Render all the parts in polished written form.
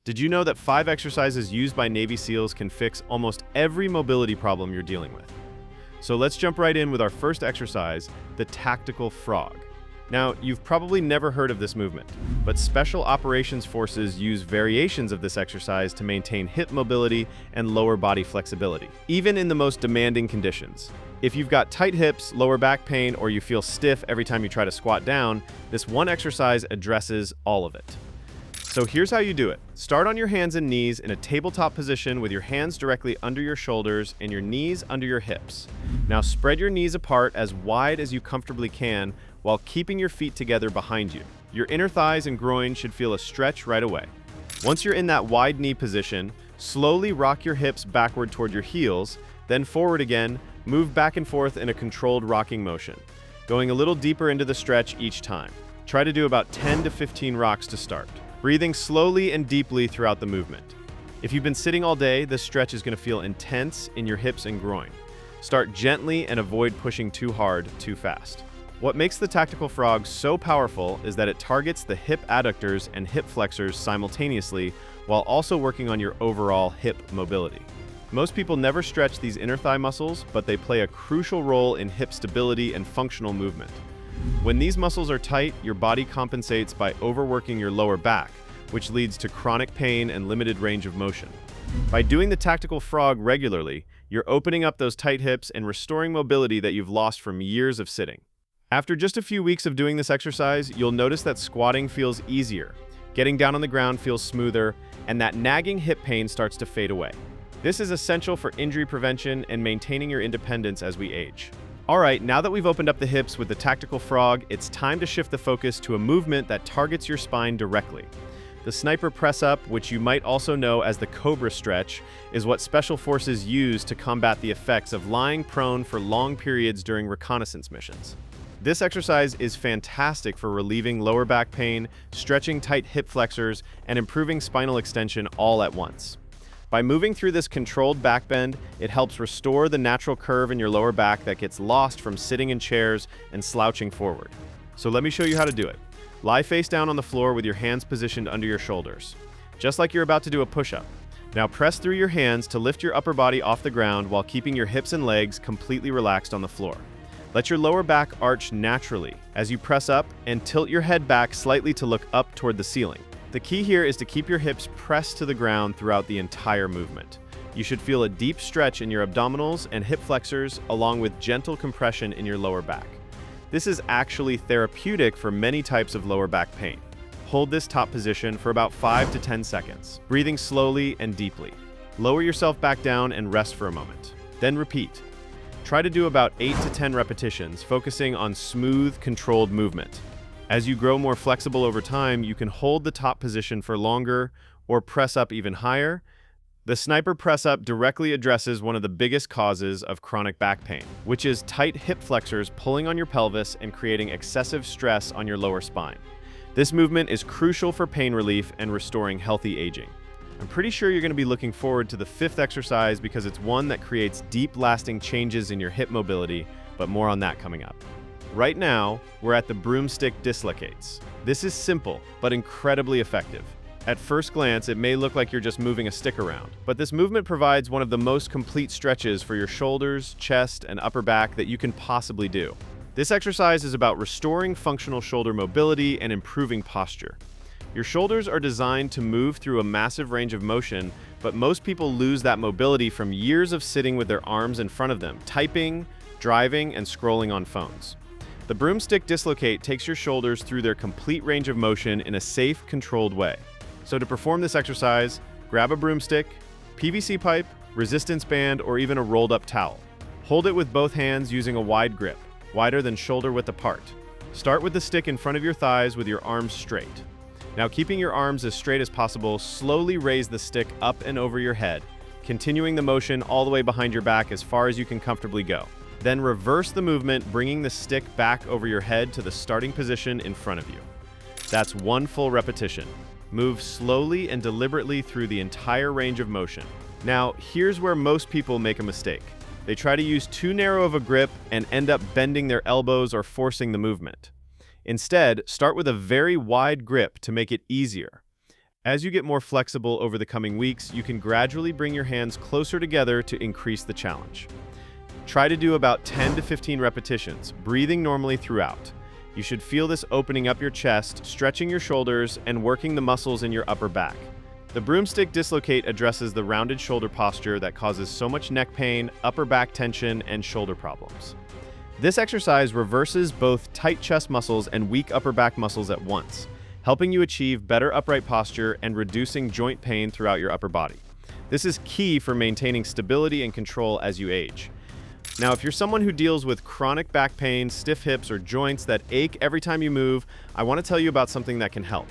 Did you know that 5 exercises used by Navy SEALs can fix almost every mobility problem you're dealing with? So let's jump right in with our first exercise, the tactical frog. Now, you've probably never heard of this movement, but Special Operations Forces use variations of this exercise to maintain hip mobility and lower body flexibility, even in the most demanding conditions. If you've got tight hips, lower back pain, or you feel stiff every time you try to squat down, this one exercise addresses all of it. So here's how you do it. Start on your hands and knees in a tabletop position with your hands directly under your shoulders and your knees under your hips. Now spread your knees apart as wide as you comfortably can while keeping your feet together behind you. Your inner thighs and groin should feel a stretch right away. Once you're in that wide knee position, slowly rock your hips backward toward your heels, then forward again, move back and forth in a controlled rocking motion, going a little deeper into the stretch each time. Try to do about 10 to 15 rocks to start, breathing slowly and deeply throughout the movement. If you've been sitting all day, this stretch is going to feel intense in your hips and groin. Start gently and avoid pushing too hard, too fast. What makes the tactical frog so powerful is that it targets the hip adductors and hip flexors simultaneously while also working on your overall hip mobility. Most people never stretch these inner thigh muscles, but they play a crucial role in hip stability and functional movement. When these muscles are tight, your body compensates by overworking your lower back, which leads to chronic pain and limited range of motion. By doing the tactical frog regularly, you're opening up those tight hips and restoring mobility that you've lost from years of sitting. After just a few weeks of doing this exercise, you'll notice that squatting feels easier, getting down on the ground feels smoother, and that nagging hip pain starts to fade away. This is essential for injury prevention and maintaining your independence as we age. All right, now that we've opened up the hips with the tactical frog, it's time to shift the focus to a movement that targets your spine directly. The sniper press-up, which you might also know as the cobra stretch, is what Special Forces use to combat the effects of lying prone for long periods during reconnaissance missions. This exercise is fantastic for relieving lower back pain, stretching tight hip flexors, and improving spinal extension all at once. By moving through this controlled back bend, it helps restore the natural curve in your lower back that gets lost from sitting in chairs and slouching forward. So let me show you how to do it. Lie face down on the floor with your hands positioned under your shoulders, just like you're about to do a push-up. Now press through your hands to lift your upper body off the ground while keeping your hips and legs completely relaxed on the floor. Let your lower back arch naturally as you press up and tilt your head back slightly to look up toward the ceiling. The key here is to keep your hips pressed to the ground throughout the entire movement. You should feel a deep stretch in your abdominals and hip flexors along with gentle compression in your lower back. This is actually therapeutic for many types of lower back pain. Hold this top position for about 5 to 10 seconds, breathing slowly and deeply. Lower yourself back down and rest for a moment. Then repeat. Try to do about 8 to 10 repetitions, focusing on smooth, controlled movement. As you grow more flexible over time, you can hold the top position for longer or press up even higher. The sniper press-up directly addresses one of the biggest causes of chronic back pain, which is tight hip flexors pulling on your pelvis and creating excessive stress on your lower spine. This movement is crucial for pain relief and restoring healthy aging. I'm pretty sure you're going to be looking forward to the 5th exercise because it's one that creates deep, lasting changes in your hip mobility, but more on that coming up. Right now, we're at the Broomstick dislocates. This is simple, but incredibly effective. At first glance, it may look like you're just moving a stick around, but this movement provides one of the most complete stretches for your shoulders, chest, and upper back that you can possibly do. This exercise is about restoring functional shoulder mobility and improving posture. Your shoulders are designed to move through a massive range of motion, but most people lose that mobility from years of sitting with their arms in front of them, typing, driving, and scrolling on phones. The Broomstick dislocate takes your shoulders through their complete range of motion in a safe, controlled way. So to perform this exercise, grab a broomstick, PVC pipe, resistance band, or even a rolled up towel. Hold it with both hands using a wide grip, wider than shoulder width apart. Start with the stick in front of your thighs with your arms straight. Now keeping your arms as straight as possible, slowly raise the stick up and over your head, continuing the motion all the way behind your back as far as you can comfortably go. Then reverse the movement, bringing the stick back over your head to the starting position in front of you. That's one full repetition. Move slowly and deliberately through the entire range of motion. Now, here's where most people make a mistake. They try to use too narrow of a grip and end up bending their elbows or forcing the movement. Instead, start with a very wide grip to make it easier. As you get more flexible over the coming weeks, you can gradually bring your hands closer together to increase the challenge. Try to do about 10 to 15 repetitions, breathing normally throughout. You should feel this opening up your chest, stretching your shoulders, and working the muscles in your upper back. The Broomstick dislocate addresses the rounded shoulder posture that causes so much neck pain, upper back tension, and shoulder problems. This exercise reverses both tight chest muscles and weak upper back muscles at once, helping you achieve better upright posture and reducing joint pain throughout your upper body. This is key for maintaining stability and control as you age. Now, if you're someone who deals with chronic back pain, stiff hips, or joints that ache every time you move, I want to tell you about something that can help.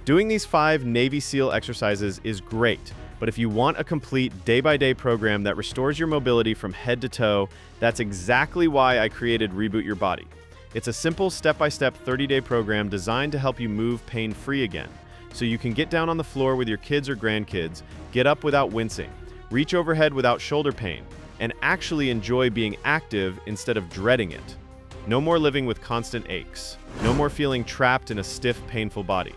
Doing these 5 Navy SEAL exercises is great, but if you want a complete day-by-day program that restores your mobility from head to toe, that's exactly why I created Reboot Your Body. It's a simple step-by-step 30-day program designed to help you move pain-free again, so you can get down on the floor with your kids or grandkids, get up without wincing, reach overhead without shoulder pain, and actually enjoy being active instead of dreading it. No more living with constant aches. No more feeling trapped in a stiff, painful body.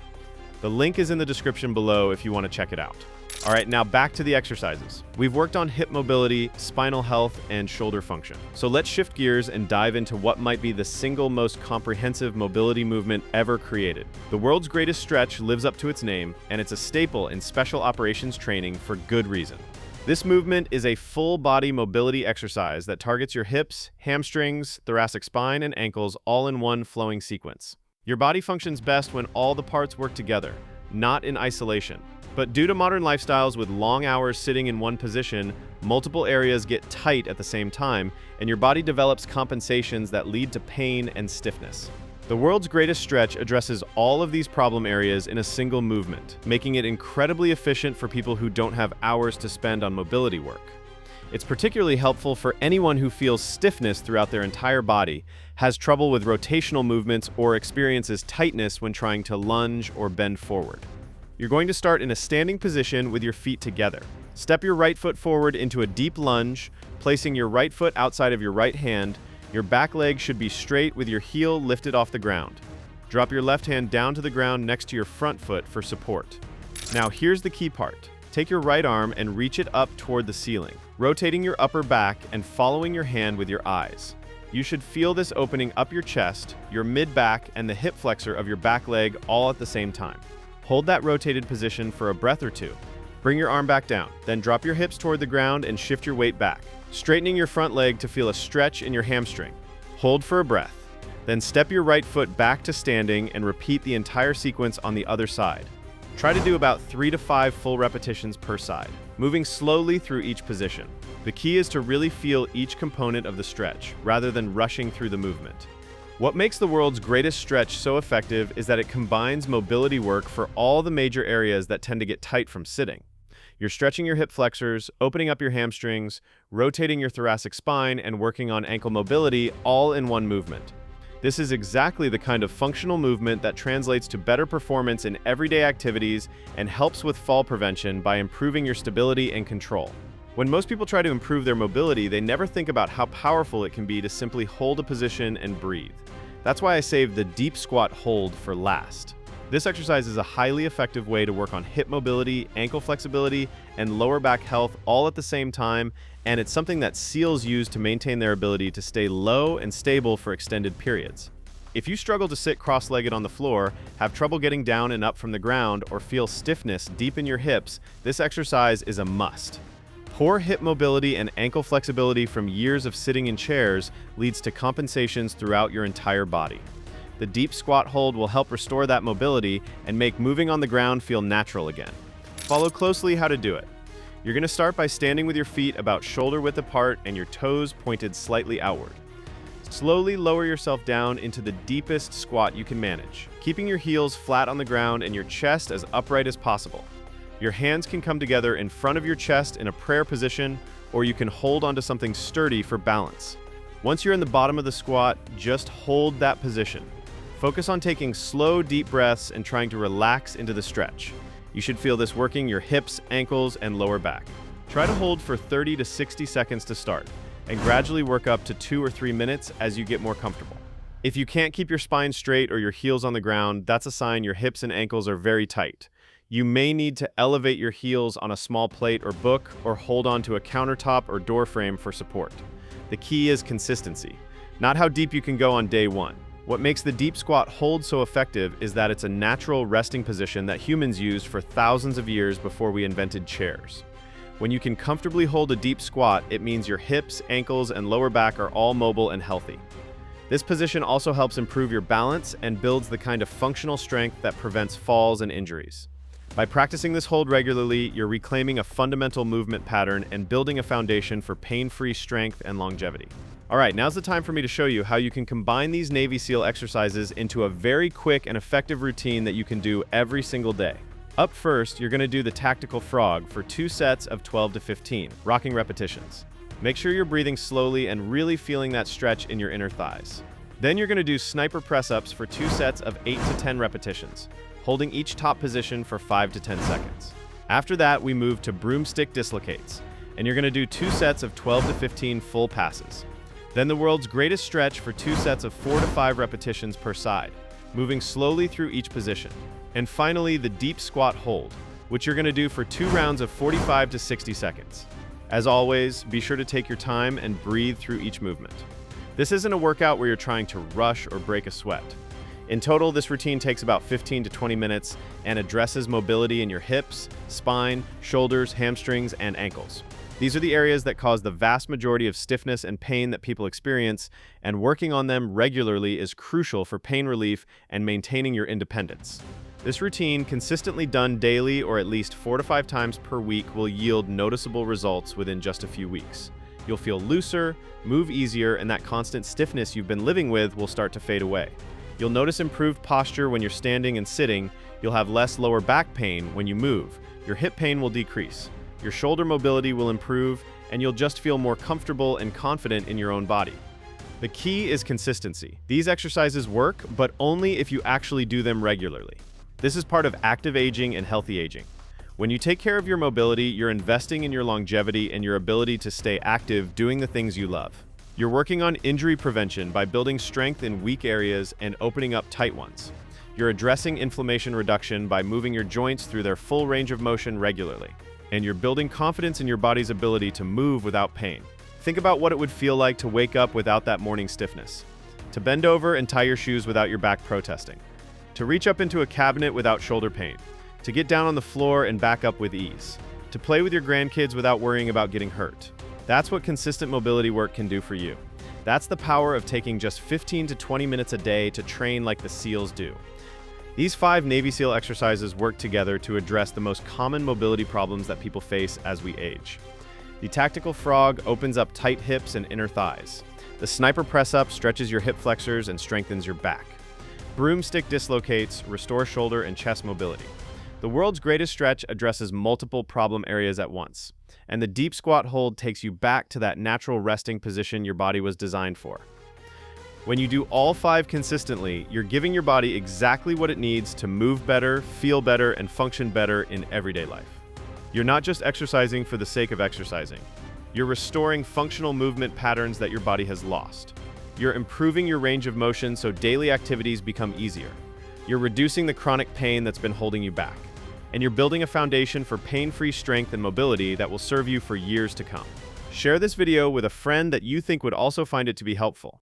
The link is in the description below if you want to check it out. All right, now back to the exercises. We've worked on hip mobility, spinal health, and shoulder function. So let's shift gears and dive into what might be the single most comprehensive mobility movement ever created. The world's greatest stretch lives up to its name, and it's a staple in special operations training for good reason. This movement is a full-body mobility exercise that targets your hips, hamstrings, thoracic spine, and ankles all in one flowing sequence. Your body functions best when all the parts work together, not in isolation. But due to modern lifestyles with long hours sitting in one position, multiple areas get tight at the same time, and your body develops compensations that lead to pain and stiffness. The world's greatest stretch addresses all of these problem areas in a single movement, making it incredibly efficient for people who don't have hours to spend on mobility work. It's particularly helpful for anyone who feels stiffness throughout their entire body, has trouble with rotational movements, or experiences tightness when trying to lunge or bend forward. You're going to start in a standing position with your feet together. Step your right foot forward into a deep lunge, placing your right foot outside of your right hand. Your back leg should be straight with your heel lifted off the ground. Drop your left hand down to the ground next to your front foot for support. Now here's the key part. Take your right arm and reach it up toward the ceiling, rotating your upper back and following your hand with your eyes. You should feel this opening up your chest, your mid-back, and the hip flexor of your back leg all at the same time. Hold that rotated position for a breath or two. Bring your arm back down, then drop your hips toward the ground and shift your weight back, straightening your front leg to feel a stretch in your hamstring. Hold for a breath. Then step your right foot back to standing and repeat the entire sequence on the other side. Try to do about 3 to 5 full repetitions per side, moving slowly through each position. The key is to really feel each component of the stretch, rather than rushing through the movement. What makes the world's greatest stretch so effective is that it combines mobility work for all the major areas that tend to get tight from sitting. You're stretching your hip flexors, opening up your hamstrings, rotating your thoracic spine, and working on ankle mobility all in one movement. This is exactly the kind of functional movement that translates to better performance in everyday activities and helps with fall prevention by improving your stability and control. When most people try to improve their mobility, they never think about how powerful it can be to simply hold a position and breathe. That's why I saved the deep squat hold for last. This exercise is a highly effective way to work on hip mobility, ankle flexibility, and lower back health all at the same time, and it's something that SEALs use to maintain their ability to stay low and stable for extended periods. If you struggle to sit cross-legged on the floor, have trouble getting down and up from the ground, or feel stiffness deep in your hips, this exercise is a must. Poor hip mobility and ankle flexibility from years of sitting in chairs leads to compensations throughout your entire body. The deep squat hold will help restore that mobility and make moving on the ground feel natural again. Follow closely how to do it. You're going to start by standing with your feet about shoulder width apart and your toes pointed slightly outward. Slowly lower yourself down into the deepest squat you can manage, keeping your heels flat on the ground and your chest as upright as possible. Your hands can come together in front of your chest in a prayer position, or you can hold onto something sturdy for balance. Once you're in the bottom of the squat, just hold that position. Focus on taking slow, deep breaths and trying to relax into the stretch. You should feel this working your hips, ankles, and lower back. Try to hold for 30 to 60 seconds to start, and gradually work up to 2 or 3 minutes as you get more comfortable. If you can't keep your spine straight or your heels on the ground, that's a sign your hips and ankles are very tight. You may need to elevate your heels on a small plate or book, or hold onto a countertop or door frame for support. The key is consistency, not how deep you can go on day one. What makes the deep squat hold so effective is that it's a natural resting position that humans used for thousands of years before we invented chairs. When you can comfortably hold a deep squat, it means your hips, ankles, and lower back are all mobile and healthy. This position also helps improve your balance and builds the kind of functional strength that prevents falls and injuries. By practicing this hold regularly, you're reclaiming a fundamental movement pattern and building a foundation for pain-free strength and longevity. All right, now's the time for me to show you how you can combine these Navy SEAL exercises into a very quick and effective routine that you can do every single day. Up first, you're going to do the tactical frog for 2 sets of 12 to 15, rocking repetitions. Make sure you're breathing slowly and really feeling that stretch in your inner thighs. Then you're going to do sniper press-ups for 2 sets of 8 to 10 repetitions, holding each top position for 5 to 10 seconds. After that, we move to broomstick dislocates, and you're going to do 2 sets of 12 to 15 full passes. Then the world's greatest stretch for 2 sets of 4 to 5 repetitions per side, moving slowly through each position. And finally, the deep squat hold, which you're going to do for 2 rounds of 45 to 60 seconds. As always, be sure to take your time and breathe through each movement. This isn't a workout where you're trying to rush or break a sweat. In total, this routine takes about 15 to 20 minutes and addresses mobility in your hips, spine, shoulders, hamstrings, and ankles. These are the areas that cause the vast majority of stiffness and pain that people experience, and working on them regularly is crucial for pain relief and maintaining your independence. This routine, consistently done daily or at least 4 to 5 times per week, will yield noticeable results within just a few weeks. You'll feel looser, move easier, and that constant stiffness you've been living with will start to fade away. You'll notice improved posture when you're standing and sitting. You'll have less lower back pain when you move. Your hip pain will decrease. Your shoulder mobility will improve, and you'll just feel more comfortable and confident in your own body. The key is consistency. These exercises work, but only if you actually do them regularly. This is part of active aging and healthy aging. When you take care of your mobility, you're investing in your longevity and your ability to stay active doing the things you love. You're working on injury prevention by building strength in weak areas and opening up tight ones. You're addressing inflammation reduction by moving your joints through their full range of motion regularly. And you're building confidence in your body's ability to move without pain. Think about what it would feel like to wake up without that morning stiffness, to bend over and tie your shoes without your back protesting, to reach up into a cabinet without shoulder pain, to get down on the floor and back up with ease, to play with your grandkids without worrying about getting hurt. That's what consistent mobility work can do for you. That's the power of taking just 15 to 20 minutes a day to train like the SEALs do. These 5 Navy SEAL exercises work together to address the most common mobility problems that people face as we age. The tactical frog opens up tight hips and inner thighs. The sniper press-up stretches your hip flexors and strengthens your back. Broomstick dislocates, restore shoulder and chest mobility. The world's greatest stretch addresses multiple problem areas at once. And the deep squat hold takes you back to that natural resting position your body was designed for. When you do all 5 consistently, you're giving your body exactly what it needs to move better, feel better, and function better in everyday life. You're not just exercising for the sake of exercising. You're restoring functional movement patterns that your body has lost. You're improving your range of motion so daily activities become easier. You're reducing the chronic pain that's been holding you back. And you're building a foundation for pain-free strength and mobility that will serve you for years to come. Share this video with a friend that you think would also find it to be helpful.